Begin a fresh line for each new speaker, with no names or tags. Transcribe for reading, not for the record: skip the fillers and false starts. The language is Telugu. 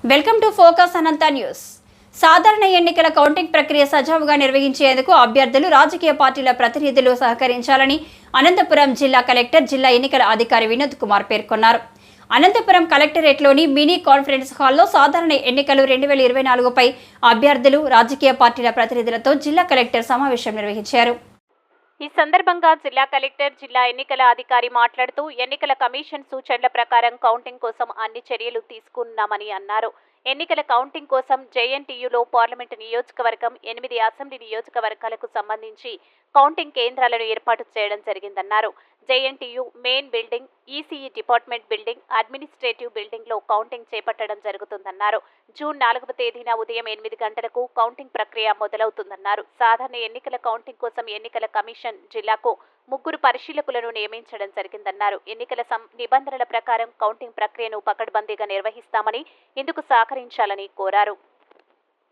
Welcome to focus Anantha news. సాధారణ ఎన్నికల కౌంటింగ్ ప్రక్రియ సజావుగా నిర్వహించేందుకు అభ్యర్థులు, రాజకీయ పార్టీల ప్రతినిధులు సహకరించాలని అనంతపురం జిల్లా కలెక్టర్, జిల్లా ఎన్నికల అధికారి వినోద్ కుమార్ పేర్కొన్నారు. అనంతపురం కలెక్టరేట్లోని మినీ కాన్ఫరెన్స్ హాల్లో సాధారణ ఎన్నికలు 2024పై అభ్యర్థులు, రాజకీయ పార్టీల ప్రతినిధులతో జిల్లా కలెక్టర్ సమావేశం నిర్వహించారు. ఈ సందర్భంగా జిల్లా కలెక్టర్, జిల్లా ఎన్నికల అధికారి మాట్లాడుతూ ఎన్నికల కమిషన్ సూచనల ప్రకారం కౌంటింగ్ కోసం అన్ని చర్యలు తీసుకున్నామని అన్నారు. ఎన్నికల కౌంటింగ్ కోసం జేఎన్టీయూలో పార్లమెంటు నియోజకవర్గం, 8 అసెంబ్లీ నియోజకవర్గాలకు సంబంధించి కౌంటింగ్ కేంద్రాలను ఏర్పాటు చేయడం జరిగిందన్నారు. JNTU main building, ECE department building, administrative బిల్డింగ్లో కౌంటింగ్ చేపట్టడం జరుగుతుందన్నారు. జూన్ 4వ తేదీన ఉదయం 8 గంటలకు కౌంటింగ్ ప్రక్రియ మొదలవుతుందన్నారు. సాధారణ ఎన్నికల కౌంటింగ్ కోసం ఎన్నికల కమిషన్ జిల్లాకు 3 పరిశీలకులను నియమించడం జరిగిందన్నారు. ఎన్నికల నిబంధనల ప్రకారం కౌంటింగ్ ప్రక్రియను పకడ్బందీగా నిర్వహిస్తామని, ఇందుకు సహకరించాలని కోరారు.